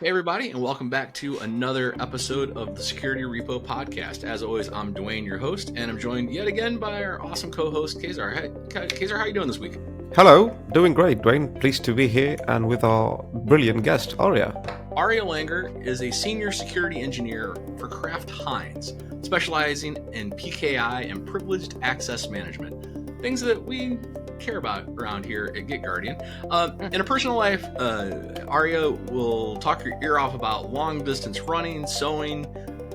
Hey, everybody, and welcome back to another episode of the Security Repo Podcast. As always, I'm Dwayne, your host, and I'm joined yet again by our awesome co-host, Kazar. Hey, Kazar, how are you doing this week? Hello, doing great, Dwayne. Pleased to be here and with our brilliant guest, Aria. Aria Langer is a senior security engineer for KraftHeinz, specializing in PKI and privileged access management, things that we care about around here at Get Guardian. In a personal life, Aria will talk your ear off about long distance running, sewing,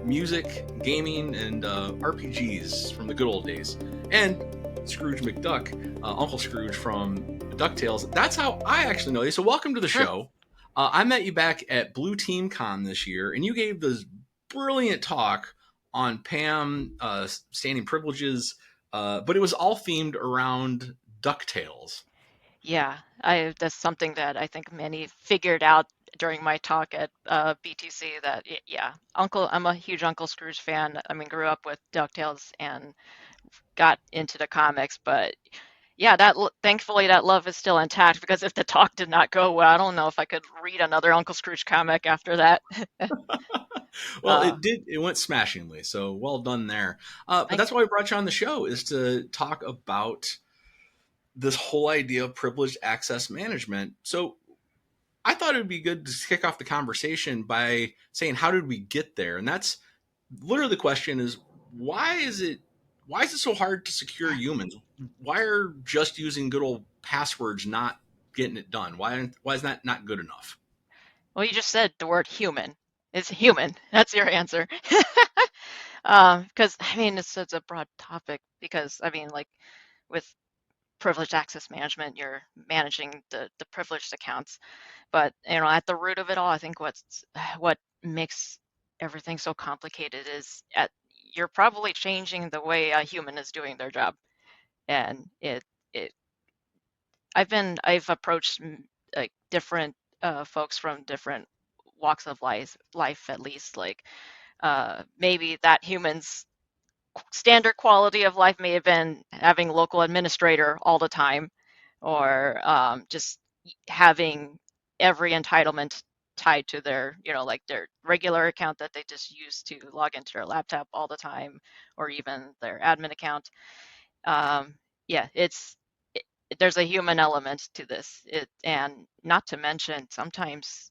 music, gaming, and RPGs from the good old days. And Scrooge McDuck, Uncle Scrooge from DuckTales. That's how I actually know you. So welcome to the show. I met you back at Blue Team Con this year, and you gave this brilliant talk on PAM standing privileges, but it was all themed around DuckTales. Yeah, that's something that I think many figured out during my talk at BTC that I'm a huge Uncle Scrooge fan. I mean, grew up with DuckTales and got into the comics, but yeah, thankfully that love is still intact because if the talk did not go well, I don't know if I could read another Uncle Scrooge comic after that. Well, it did. It went smashingly, so well done there. But that's why we brought you on the show, is to talk about this whole idea of privileged access management. So I thought it would be good to kick off the conversation by saying, how did we get there? And that's literally the question is, why is it so hard to secure humans? Why are just using good old passwords not getting it done? Why is that not good enough? Well, you just said the word human. It's human. That's your answer. Because I mean, it's such a broad topic because I mean, like with privileged access management, you're managing the privileged accounts. But at the root of it all, I think what makes everything so complicated is you're probably changing the way a human is doing their job. And I've approached like different folks from different walks of life at least, like maybe that human's standard quality of life may have been having local administrator all the time, or just having every entitlement tied to their, like their regular account that they just use to log into their laptop all the time, or even their admin account. Yeah, there's a human element to this. And not to mention sometimes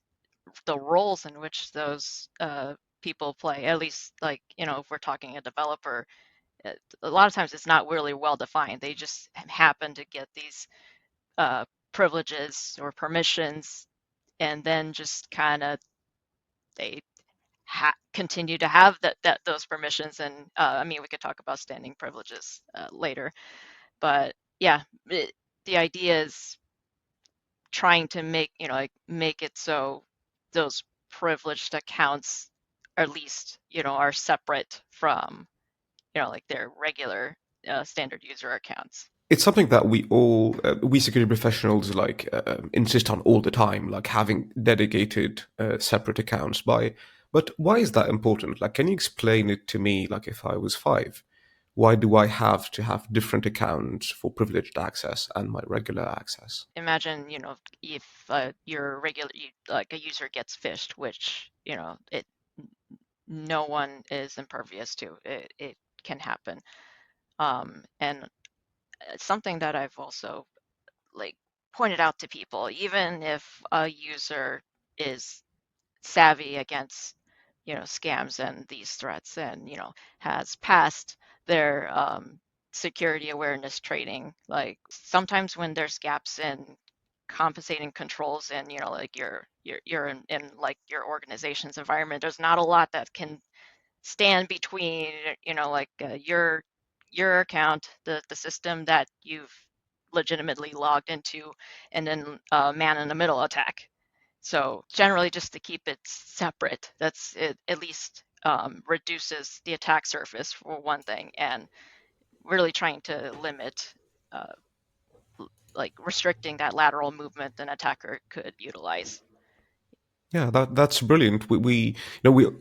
the roles in which those people play, at least like, if we're talking a developer, a lot of times it's not really well defined. They just happen to get these privileges or permissions, and then just kind of they continue to have those permissions. And I mean, we could talk about standing privileges later, but yeah, the idea is trying to make it so those privileged accounts at least are separate from like their regular standard user accounts. It's something that we security professionals insist on all the time, like having dedicated separate accounts. But why is that important? Like, can you explain it to me? Like, if I was 5, why do I have to have different accounts for privileged access and my regular access? Imagine, if your regular, like a user gets phished, which, no one is impervious to. It can happen. And something that I've also like pointed out to people, even if a user is savvy against, scams and these threats, and, has passed their security awareness training, like sometimes when there's gaps in compensating controls and, like you're in like your organization's environment, there's not a lot that can stand between, like your account, the system that you've legitimately logged into, and then man in the middle attack. So generally, just to keep it separate, that's it, at least reduces the attack surface for one thing, and really trying to limit like restricting that lateral movement an attacker could utilize. Yeah, that's brilliant. We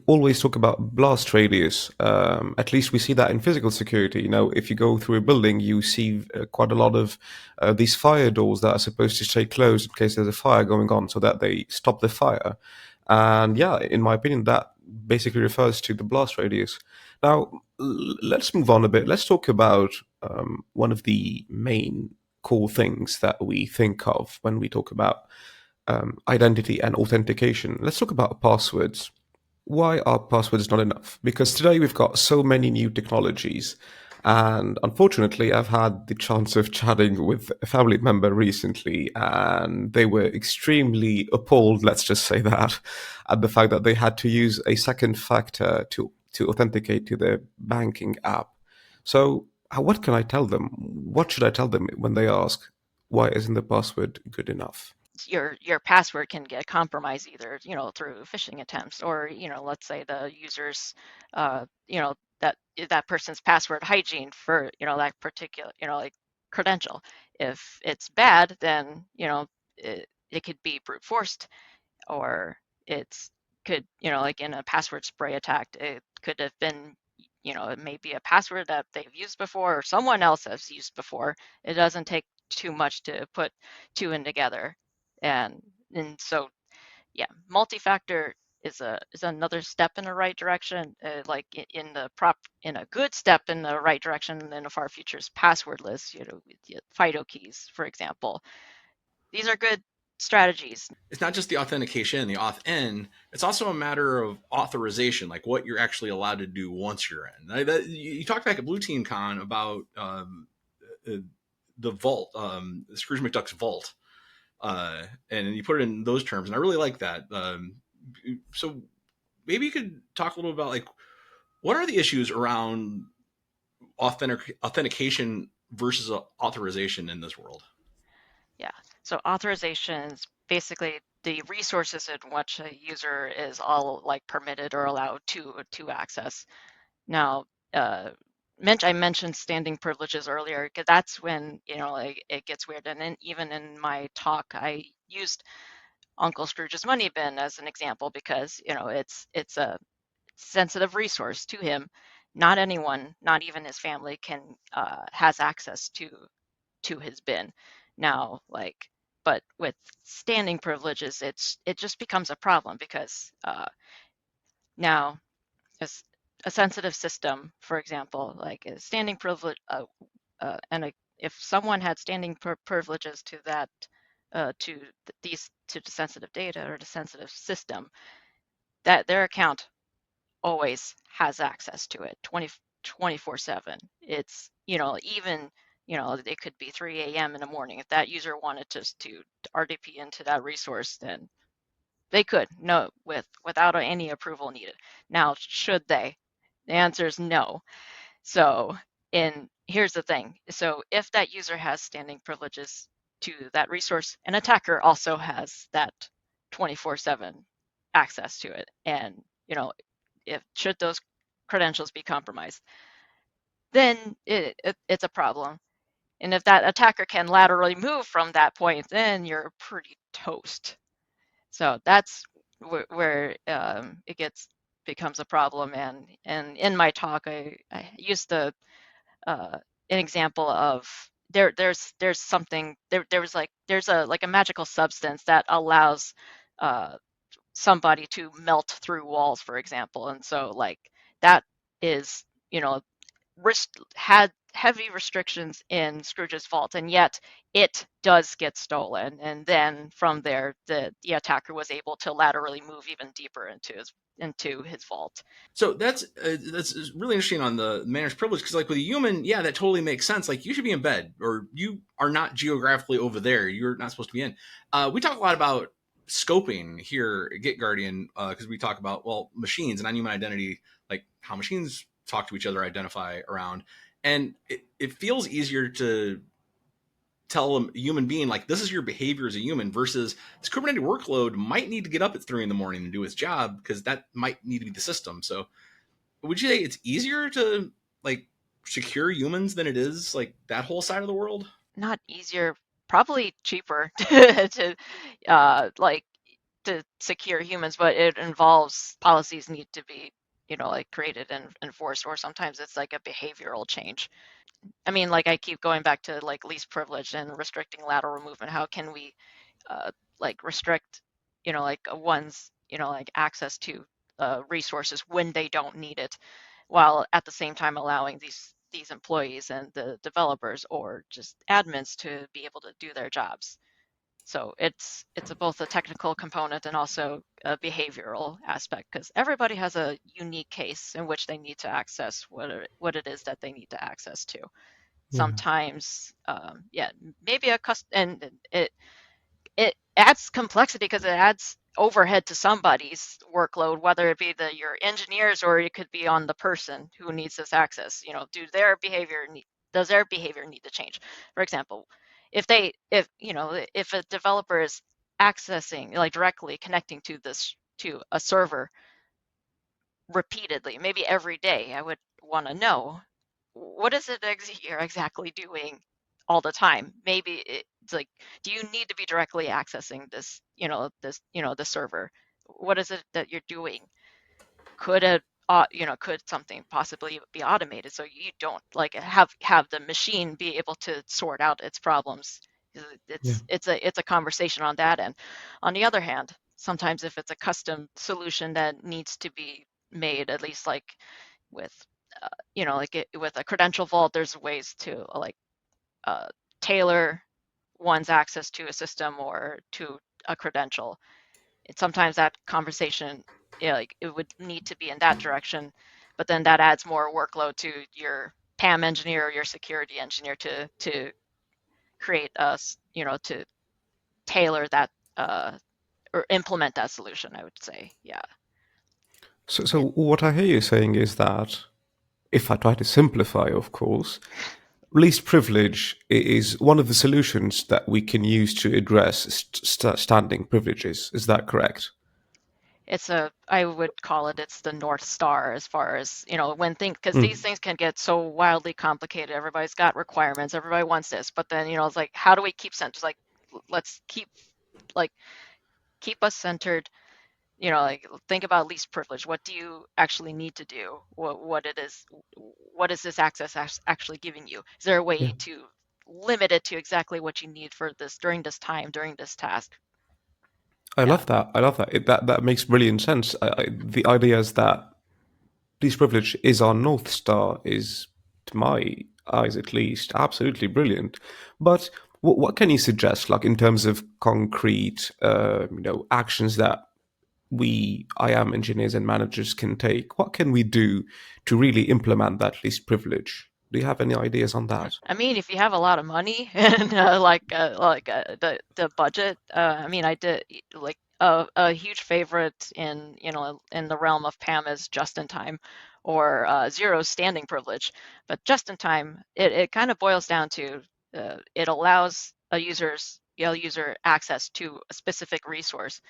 always talk about blast radius. At least we see that in physical security. If you go through a building, you see quite a lot of these fire doors that are supposed to stay closed in case there's a fire going on, so that they stop the fire. And yeah, in my opinion, that basically refers to the blast radius. Now, let's move on a bit. Let's talk about one of the main core things that we think of when we talk about identity and authentication. Let's talk about passwords. Why are passwords not enough? Because today we've got so many new technologies. And unfortunately, I've had the chance of chatting with a family member recently, and they were extremely appalled, let's just say that, at the fact that they had to use a second factor to authenticate to their banking app. So, what can I tell them? What should I tell them when they ask, why isn't the password good enough? Your password can get compromised either, through phishing attempts, or, let's say the user's, that person's password hygiene for, that particular, like credential. If it's bad, then, it could be brute forced, or it's could, like in a password spray attack, it could have been, it may be a password that they've used before or someone else has used before. It doesn't take too much to put two in together. And and so yeah, multi-factor is another step in the right direction, like in a good step in the right direction in the far future is passwordless, with FIDO keys, for example. These are good strategies. It's not just the authentication, the auth in, it's also a matter of authorization, like what you're actually allowed to do once you're in. You talked back at Blue Team Con about uh, the vault, Scrooge McDuck's vault, and you put it in those terms, and I really like that. So maybe you could talk a little about like what are the issues around authentication versus authorization in this world? Yeah. So authorizations, basically the resources in which a user is all like permitted or allowed to access. Now, I mentioned standing privileges earlier, because that's when, like it gets weird. And then even in my talk, I used Uncle Scrooge's money bin as an example because, it's a sensitive resource to him. Not anyone, not even his family, can has access to his bin. Now, like, but with standing privileges, it just becomes a problem because now as a sensitive system, for example, like a standing privilege, if someone had standing privileges to that, to the sensitive data or the sensitive system, that their account always has access to it 24/7. It's, even, it could be 3 a.m. in the morning. If that user wanted to RDP into that resource, then they could, no, without any approval needed. Now, should they? The answer is no. So, here's the thing. So if that user has standing privileges to that resource, an attacker also has that 24/7 access to it. And, if should those credentials be compromised, then it's a problem. And if that attacker can laterally move from that point, then you're pretty toast. So that's where it becomes a problem. And in my talk, I used an example of there's something there's a magical substance that allows uh, somebody to melt through walls, for example. And so like that is, had heavy restrictions in Scrooge's vault, and yet it does get stolen. And then from there, the attacker was able to laterally move even deeper into his vault. So that's really interesting on the manager's privilege, because like with a human, yeah, that totally makes sense. Like you should be in bed, or you are not geographically over there. You're not supposed to be in. We talk a lot about scoping here at Get Guardian, because we talk about, well, machines and non-human identity, like how machines talk to each other, identify around, and it feels easier to tell a human being like this is your behavior as a human versus this Kubernetes workload might need to get up at 3 in the morning and do its job, because that might need to be the system. So would you say it's easier to like secure humans than it is like that whole side of the world? Not easier, probably cheaper to like to secure humans, but it involves policies need to be, like created and enforced, or sometimes it's like a behavioral change. I mean, like I keep going back to like least privilege and restricting lateral movement. How can we like restrict, like one's, like access to resources when they don't need it, while at the same time allowing these employees and the developers or just admins to be able to do their jobs. So it's both a technical component and also a behavioral aspect, because everybody has a unique case in which they need to access what it is that they need to access to. Yeah. Sometimes, yeah, maybe a custom, and it adds complexity because it adds overhead to somebody's workload, whether it be your engineers or it could be on the person who needs this access. Does their behavior need to change? For example, if a developer is accessing, like directly connecting to a server repeatedly, maybe every day, I would want to know, what is it you're exactly doing all the time? Maybe it's like, do you need to be directly accessing the server? What is it that you're doing? Could something possibly be automated so you don't like have the machine be able to sort out its problems? Yeah. It's a conversation on that end. On the other hand, sometimes if it's a custom solution that needs to be made, at least like with with a credential vault, there's ways to uh, tailor one's access to a system or to a credential. And sometimes that conversation, like it would need to be in that direction, but then that adds more workload to your PAM engineer or your security engineer to create to tailor that or implement that solution, I would say. Yeah. So what I hear you saying is that, if I try to simplify, of course, least privilege is one of the solutions that we can use to address standing privileges. Is that correct? I would call it's the North Star as far as, when things, because these Mm. things can get so wildly complicated. Everybody's got requirements, everybody wants this, but then, it's like, how do we keep centered? Like, let's like, keep us centered, like, think about least privilege. What do you actually need to do? What is this access actually giving you? Is there a Yeah. way to limit it to exactly what you need for this during this time, during this task? I Yeah. love that. I love that. That makes brilliant sense. The idea is that least privilege is our North Star is, to my eyes at least, absolutely brilliant. But what can you suggest, like in terms of concrete, actions that we IAM engineers and managers can take? What can we do to really implement that least privilege? Do you have any ideas on that? I mean, if you have a lot of money and the budget, I mean, I did like a huge favorite in the realm of PAM is just in time or zero standing privilege. But just in time, it kind of boils down to it allows user access to a specific resource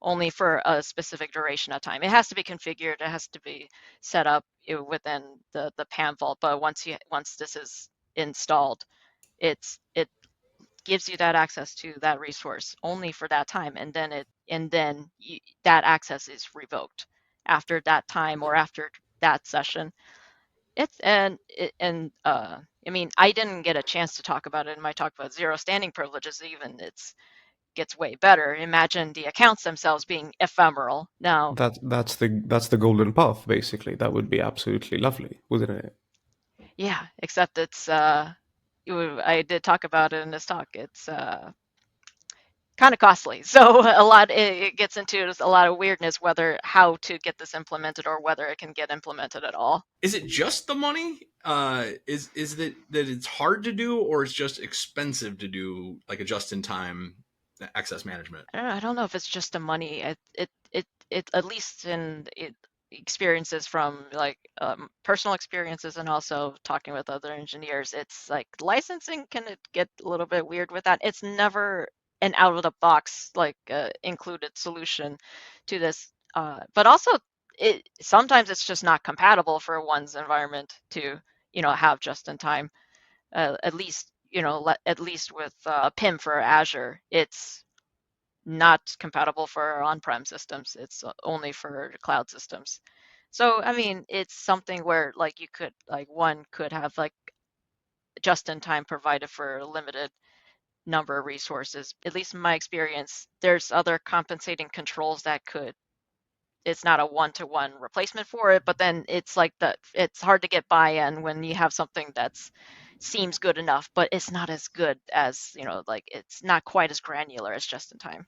only for a specific duration of time. It has to be configured, it has to be set up within the PAM vault. But once this is installed, it gives you that access to that resource only for that time, and then that access is revoked after that time or after that session. I mean, I didn't get a chance to talk about it in my talk about zero standing privileges. Even it's gets way better. Imagine the accounts themselves being ephemeral. Now, That's the golden path, basically. That would be absolutely lovely, wouldn't it? yeah, except I did talk about it in this talk. It's kind of costly. So it gets into a lot of weirdness whether how to get this implemented or whether it can get implemented at all. Is it just the money? Is that it's hard to do, or it's just expensive to do like a just in time access management? I don't know if it's just the money. It at least in experiences from like personal experiences and also talking with other engineers, it's like licensing can it get a little bit weird with that. It's never an out of the box like included solution to this, but also it sometimes it's just not compatible for one's environment to have just in time. At least at least with PIM for Azure, it's not compatible for on-prem systems. It's only for cloud systems. So, I mean, it's something where like you could like one could have like just in time provided for a limited number of resources. At least in my experience, there's other compensating controls that could it's not a one-to-one replacement for it, but then it's like it's hard to get buy-in when you have something that's seems good enough, but it's not as good as, like it's not quite as granular as just in time.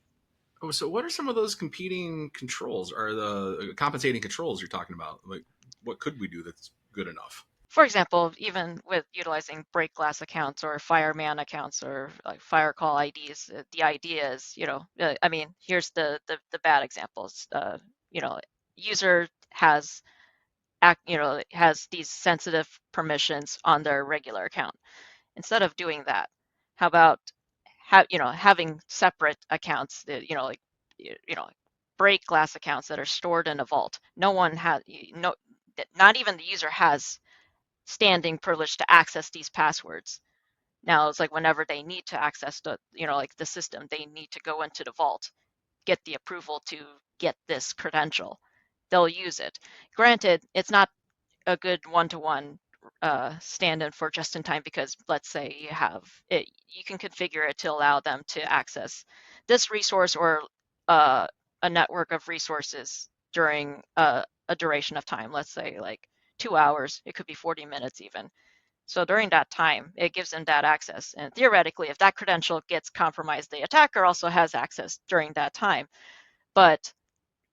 Oh, so what are some of those competing controls or the compensating controls you're talking about? Like, what could we do that's good enough? For example, even with utilizing break glass accounts or fireman accounts or like fire call IDs, the idea is, I mean, here's the bad examples. User has has these sensitive permissions on their regular account. Instead of doing that, how about having separate accounts that, like break glass accounts that are stored in a vault. No one has, not even the user has standing privilege to access these passwords. Now it's like whenever they need to access like the system, they need to go into the vault, get the approval to get this credential. They'll use it. Granted, it's not a good one-to-one stand-in for just in time, because let's say you have it, you can configure it to allow them to access this resource or a network of resources during a duration of time. Let's say like 2 hours, it could be 40 minutes even. So during that time, it gives them that access. And theoretically, if that credential gets compromised, the attacker also has access during that time. But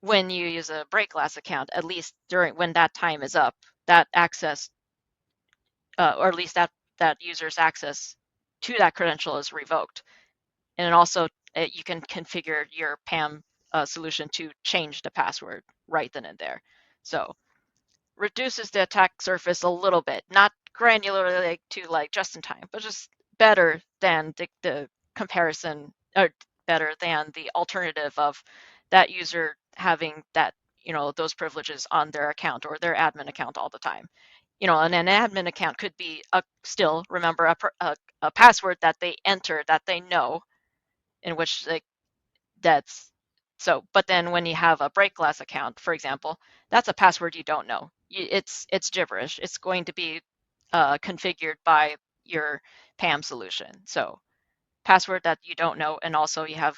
when you use a break glass account, at least during when that time is up, that access, or at least that user's access to that credential is revoked. And also, you can configure your PAM solution to change the password right then and there. So reduces the attack surface a little bit, not granularly to like just in time, but just better than the comparison, or better than the alternative of that user having that, those privileges on their account or their admin account all the time. And an admin account could be still, remember, a password that they enter that they know, in which that's so. But then when you have a break glass account, for example, that's a password you don't know. It's gibberish. It's going to be configured by your PAM solution. So password that you don't know, and also you have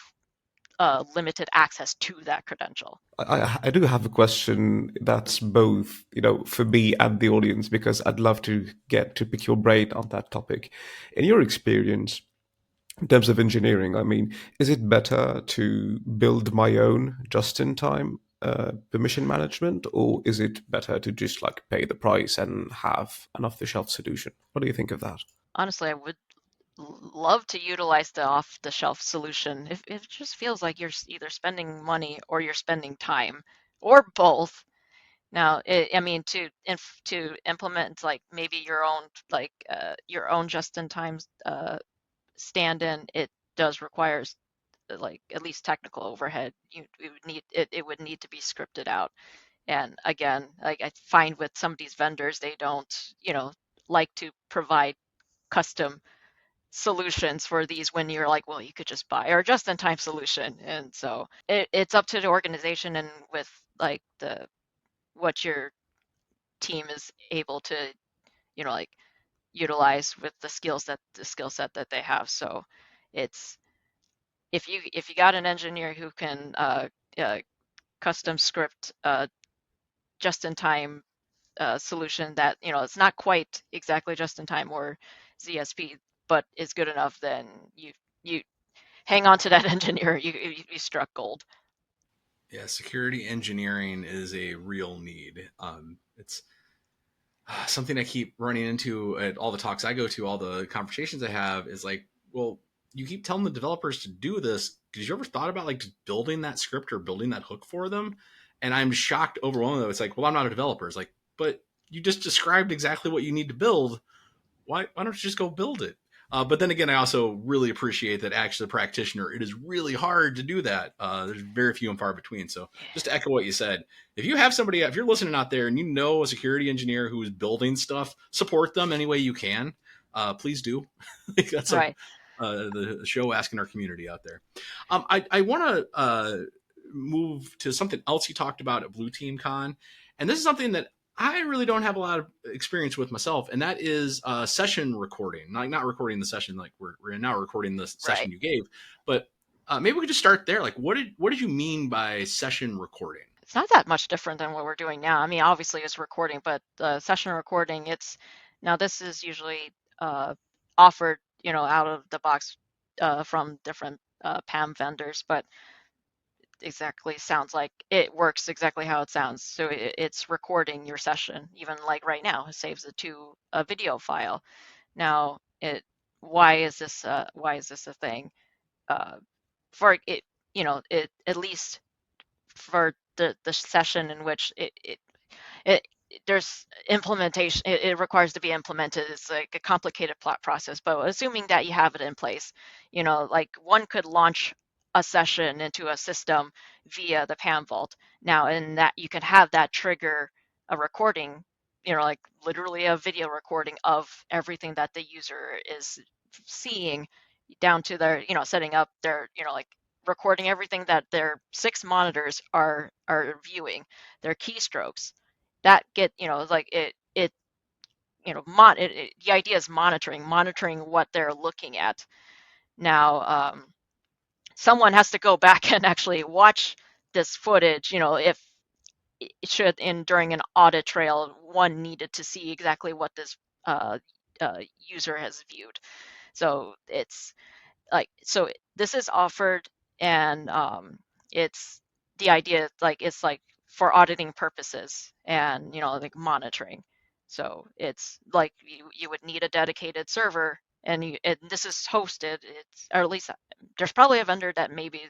limited access to that credential. I do have a question that's both, for me and the audience, because I'd love to get to pick your brain on that topic. In your experience, in terms of engineering, I mean, is it better to build my own just-in-time permission management, or is it better to just like pay the price and have an off-the-shelf solution? What do you think of that? Honestly, I would love to utilize the off-the-shelf solution. If it just feels like you're either spending money or you're spending time, or both. Now, I mean, to implement like maybe your own just-in-time stand-in, it does require like at least technical overhead. It would need to be scripted out. And again, like I find with some of these vendors, they don't, like to provide custom solutions for these, when you're like, well, you could just buy our just-in-time solution. And so it's up to the organization and with like what your team is able to, like utilize with the skill set that they have. So it's, if you got an engineer who can custom script just in time solution that, it's not quite exactly just in time or ZSP, but is good enough, then you hang on to that engineer. You struck gold. Yeah, security engineering is a real need. It's something I keep running into at all the talks I go to, all the conversations I have, is like, well, you keep telling the developers to do this. Did you ever thought about like just building that script or building that hook for them? And I'm shocked, overwhelmed. Though it's like, well, I'm not a developer. It's like, but you just described exactly what you need to build. Why don't you just go build it? But then again, I also really appreciate that actually, the practitioner, it is really hard to do that. There's very few and far between. So just to echo what you said, if you have somebody, if you're listening out there and you know a security engineer who is building stuff, support them any way you can. Please do. That's Right. the show asking our community out there. I want to move to something else you talked about at Blue Team Con. And this is something that I really don't have a lot of experience with myself, and that is session recording. Like, not recording the session like we're now recording the session Right. you gave, but maybe we could just start there. Like, what did you mean by session recording? it's not that much different than what we're doing now. I mean, obviously it's recording, but the session recording, it's now this is usually offered, out of the box from different PAM vendors, but exactly sounds like it works exactly how it sounds. So it's recording your session, even like right now, it saves it to a video file. Now, why is this a thing? Uh, for it, it at least for the session in which it there's implementation, it requires to be implemented. It's like a complicated plot process, but assuming that you have it in place, like one could launch a session into a system via the PAM vault now, and that you can have that trigger a recording, like literally a video recording of everything that the user is seeing, down to their, setting up their, like recording everything that their 6 monitors are viewing, their keystrokes, that get, like it the idea is monitoring what they're looking at. Now, someone has to go back and actually watch this footage, if it should, in during an audit trail, one needed to see exactly what this uh, user has viewed. So it's like, so this is offered, and it's the idea, like it's like for auditing purposes and, like monitoring. So it's like you would need a dedicated server, and this is hosted, it's, or at least there's probably a vendor that maybe,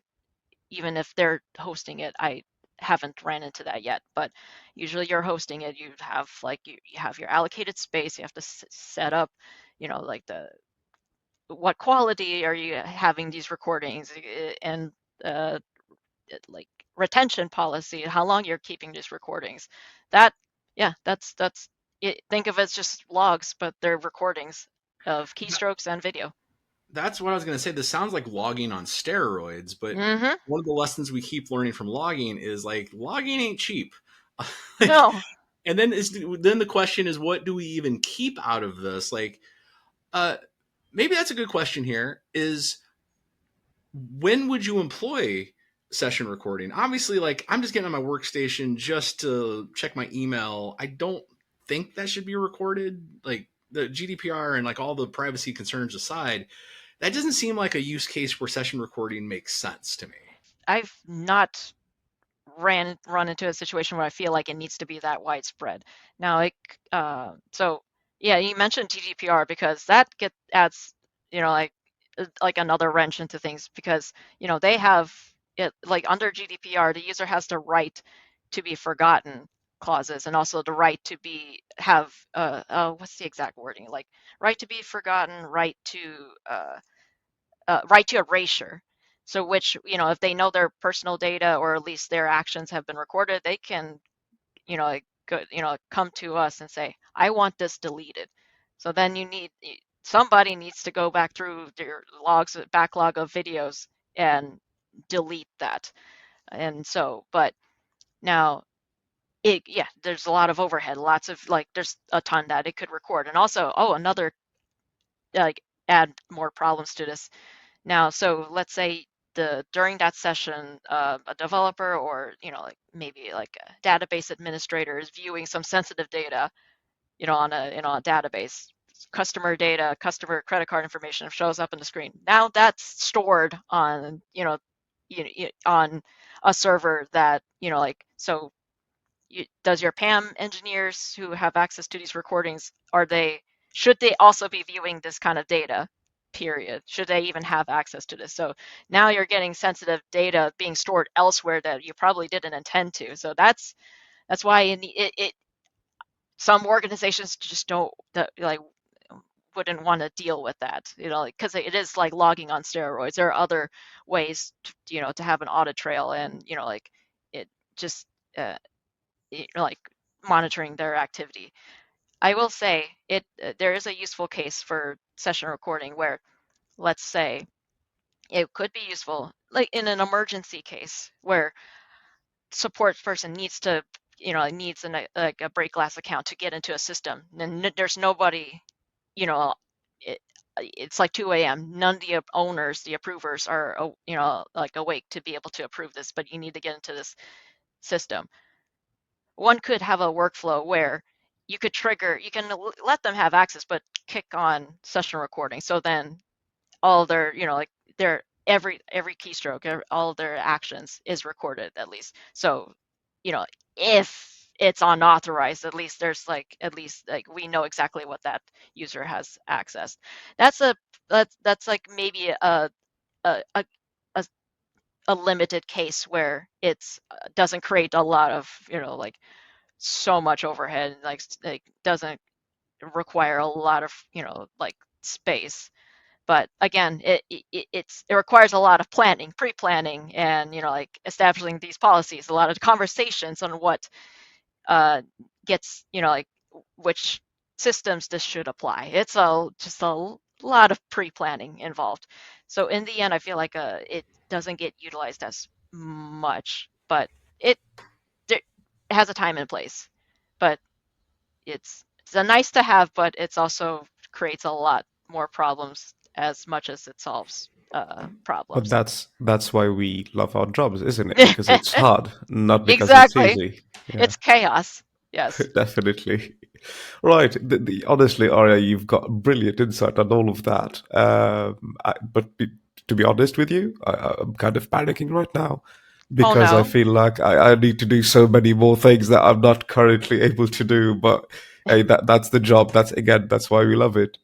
even if they're hosting it, I haven't ran into that yet, but usually you're hosting it, you have like you have your allocated space, you have to set up, like the what quality are you having these recordings, and uh, like retention policy, how long you're keeping these recordings. That, yeah, that's it. Think of it as just logs, but they're recordings of keystrokes and video. That's what I was going to say. This sounds like logging on steroids, but Mm-hmm. one of the lessons we keep learning from logging is like logging ain't cheap. Like, No. and then the question is, what do we even keep out of this? Like, uh, maybe that's a good question here. Is when would you employ session recording? Obviously, like I'm just getting on my workstation just to check my email. I don't think that should be recorded. Like the GDPR and like all the privacy concerns aside, that doesn't seem like a use case where session recording makes sense to me. I've not run into a situation where I feel like it needs to be that widespread. Now, so yeah, you mentioned GDPR, because that adds, like another wrench into things, because they have it, like under GDPR, the user has the right to be forgotten clauses, and also the right to have what's the exact wording, like right to be forgotten, right to erasure. So which, if they know their personal data, or at least their actions have been recorded, they can, like, come to us and say, I want this deleted. So then somebody needs to go back through their backlog of videos and delete that. And so, but now yeah, there's a lot of overhead, lots of, like, there's a ton that it could record. And also, another, like, add more problems to this. Now, so let's say during that session, a developer, or like maybe like a database administrator, is viewing some sensitive data, on a database, customer data, customer credit card information shows up on the screen. Now that's stored on, on a server that, like, so does your PAM engineers who have access to these recordings, should they also be viewing this kind of data? Period. Should they even have access to this? So now you're getting sensitive data being stored elsewhere that you probably didn't intend to. So that's why some organizations just don't, like, wouldn't want to deal with that, because it is like logging on steroids. There are other ways to have an audit trail, and like it just uh, like monitoring their activity. I will say there is a useful case for session recording where, let's say, it could be useful, like in an emergency case where support person needs to, like a break glass account to get into a system, and there's nobody, you know, it, it's like 2 a.m. None of the owners, the approvers, are, like awake to be able to approve this, but you need to get into this system. One could have a workflow where you can let them have access, but kick on session recording. So then all their, like their every keystroke, all their actions is recorded at least. So, if it's unauthorized, at least we know exactly what that user has accessed. That's like maybe a a, a limited case where it's doesn't create a lot of, like so much overhead, like doesn't require a lot of, like space. But again, it requires a lot of planning, pre-planning, and like establishing these policies, a lot of conversations on what gets, like which systems this should apply. It's just a lot of pre-planning involved. So in the end, I feel like it doesn't get utilized as much, but it, it has a time and place. But it's a nice to have, but it's also creates a lot more problems as much as it solves But problems. that's why we love our jobs, isn't it? Because it's hard, not because it's Exactly. easy. Yeah, It's chaos. Yes. definitely. Right. Honestly, Aria, you've got brilliant insight on all of that. To be honest with you, I'm kind of panicking right now Oh because I no. feel like I need to do so many more things that I'm not currently able to do. But hey, that's the job. That's why we love it.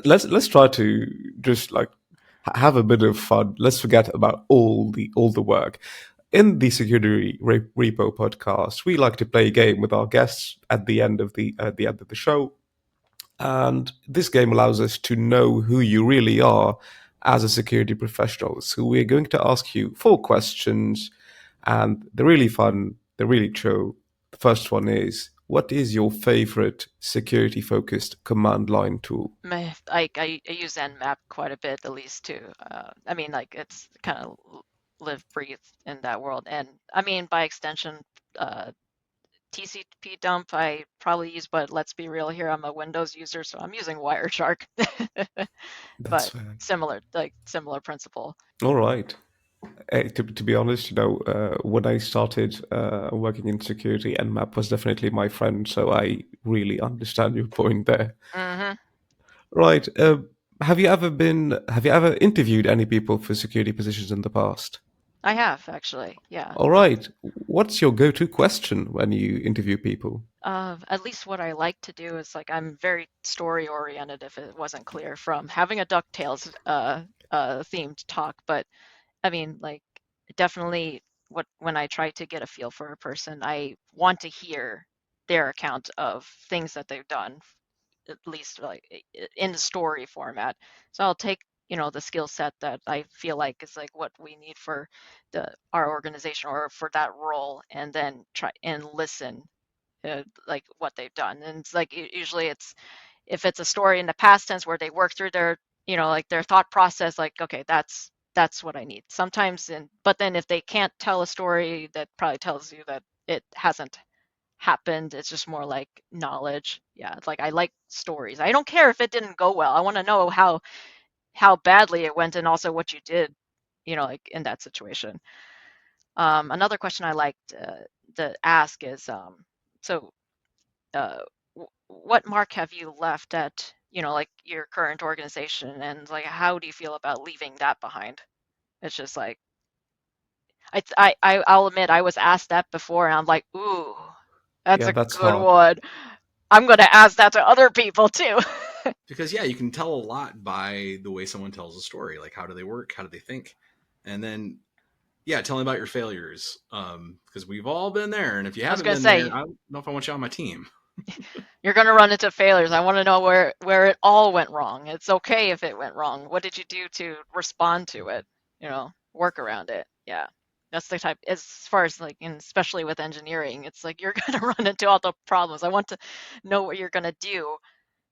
Let's try to just like have a bit of fun. Let's forget about all the work. In the Security Repo podcast, we like to play a game with our guests at the end of the show, and this game allows us to know who you really are as a security professional. So we're going to ask you 4 questions, and they're really fun. They're really chill. The first one is: what is your favorite security-focused command line tool? I use Nmap quite a bit, at least too. I mean, like it's kind of live, breathe in that world, and I mean by extension, TCP dump I probably use, but let's be real here, I'm a Windows user, so I'm using Wireshark. That's But fair. similar principle. All right. To be honest, when I started working in security, Nmap was definitely my friend, so I really understand your point there. Hmm. Right. Have you ever interviewed any people for security positions in the past? I have actually, yeah. All right. What's your go-to question when you interview people? At least what I like to do is like I'm very story oriented, if it wasn't clear from having a DuckTales themed talk. But I mean, like definitely when I try to get a feel for a person, I want to hear their account of things that they've done, at least like in the story format. So I'll take, the skill set that I feel like is like what we need for our organization or for that role, and then try and listen, like what they've done. And it's like usually it's if it's a story in the past tense where they work through their, like their thought process, like okay, that's what I need. Sometimes, but then if they can't tell a story, that probably tells you that it hasn't happened. It's just more like knowledge. Yeah, it's like I like stories. I don't care if it didn't go well. I want to know how badly it went and also what you did, like in that situation. Another question I liked to ask is, so uh, what mark have you left at, like your current organization, and like how do you feel about leaving that behind? It's just like I'll admit I was asked that before, and I'm like, ooh, that's Yeah, a that's good hard. one. I'm gonna ask that to other people too. Because yeah, you can tell a lot by the way someone tells a story. Like how do they work? How do they think? And then yeah, tell me about your failures. Because we've all been there, and if you I was haven't gonna been there, say I don't know if I want you on my team. you're gonna run into failures. I want to know where it all went wrong. It's okay if it went wrong. What did you do to respond to it? Work around it. Yeah. That's the type, as far as like, and especially with engineering, it's like you're gonna run into all the problems. I want to know what you're gonna do.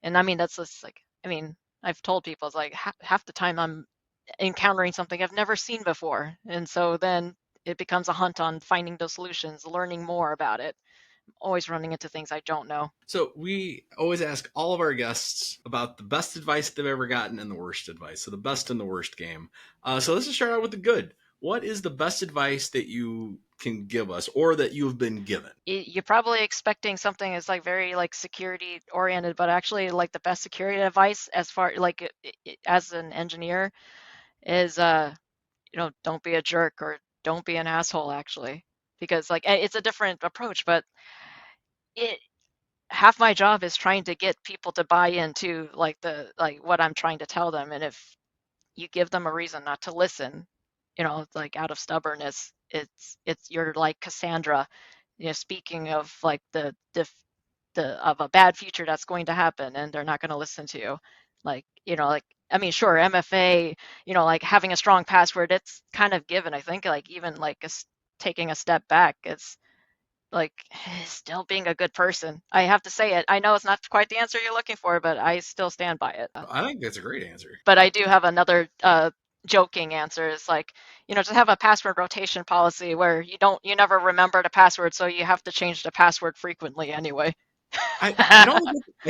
And I mean, that's just like, I mean, I've told people it's like half the time I'm encountering something I've never seen before. And so then it becomes a hunt on finding those solutions, learning more about it, always running into things I don't know. So we always ask all of our guests about the best advice they've ever gotten and the worst advice. So the best and the worst game. So let's just start out with the good. What is the best advice that you can give us or that you've been given? You're probably expecting something that's like very like security oriented, but actually like the best security advice as far like as an engineer is don't be a jerk or don't be an asshole actually, because like it's a different approach, but it half my job is trying to get people to buy into like the like what I'm trying to tell them, and if you give them a reason not to listen, it's like out of stubbornness, it's you're like Cassandra, speaking of like the of a bad future that's going to happen, and they're not going to listen to you. Like, like I mean, sure, MFA, like having a strong password, it's kind of given. I think like even like taking a step back, it's like still being a good person. I have to say it. I know it's not quite the answer you're looking for, but I still stand by it. I think that's a great answer. But I do have another joking answer. Is like, just have a password rotation policy where you never remember the password, so you have to change the password frequently anyway. I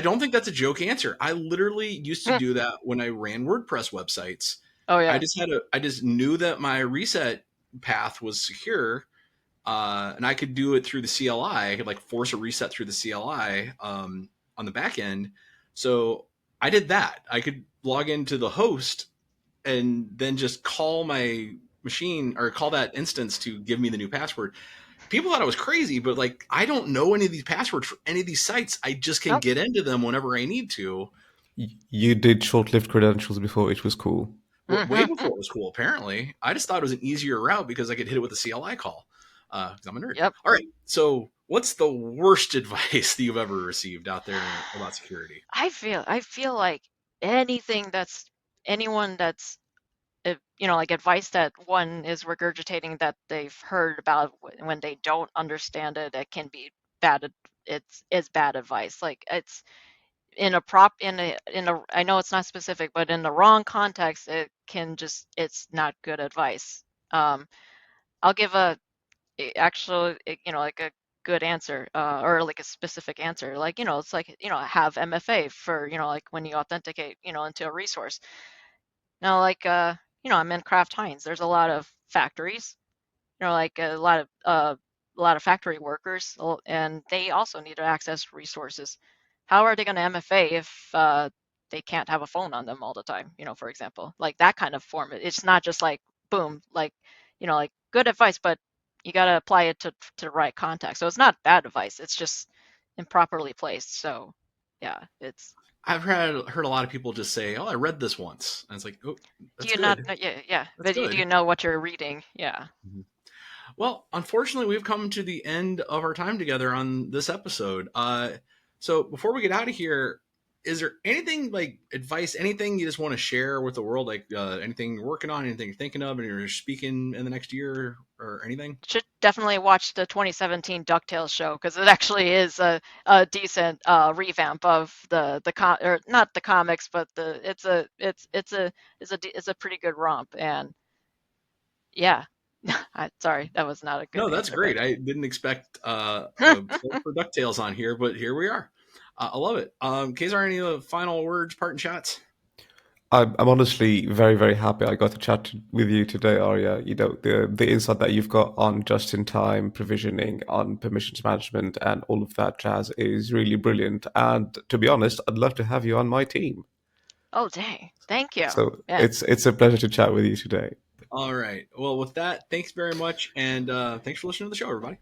don't think that's a joke answer. I literally used to do that when I ran WordPress websites. Oh yeah. I just knew that my reset path was secure, and I could do it through the CLI. I could like force a reset through the CLI on the back end. So I did that. I could log into the host and then just call my machine or call that instance to give me the new password. People thought I was crazy, but like I don't know any of these passwords for any of these sites. I just can get into them whenever I need to. You did short-lived credentials before it was cool. Way before it was cool, apparently. I just thought it was an easier route because I could hit it with a CLI call. Because I'm a nerd. Yep. All right. So what's the worst advice that you've ever received out there about security? I feel like anyone that's like advice that one is regurgitating that they've heard about when they don't understand it, it can be bad. It's bad advice. Like it's in a I know it's not specific, but in the wrong context, it's not good advice. I'll give a actual like a good answer, or like a specific answer, like it's like have MFA for like when you authenticate into a resource. Now like I'm in KraftHeinz, there's a lot of factories, like a lot of factory workers, and they also need to access resources. How are they going to MFA if they can't have a phone on them all the time, for example, like that kind of form. It's not just like boom, like like good advice, but you got to apply it to the right context. So it's not bad advice, it's just improperly placed. So yeah, it's I've heard a lot of people just say, "Oh, I read this once," and it's like, "Oh, do that's you not good." yeah, That's but do good. you know what you're reading? Yeah. Well, unfortunately, we've come to the end of our time together on this episode. So before we get out of here, is there anything like advice, anything you just want to share with the world, like anything you're working on, anything you're thinking of, and you're speaking in the next year or anything? Should definitely watch the 2017 DuckTales show, because it actually is a decent revamp of or not the comics, but it's a pretty good romp. And yeah, sorry, that was not a good No, that's answer, but great. I didn't expect a plug for DuckTales on here, but here we are. I love it. Kazar, any final words, parting shots? I'm honestly very, very happy I got to chat with you today, Aria. The insight that you've got on just-in-time provisioning, on permissions management, and all of that jazz is really brilliant. And to be honest, I'd love to have you on my team. oh dang, thank you. So Yeah. it's a pleasure to chat with you today. All right. Well, with that, thanks very much, and thanks for listening to the show, everybody.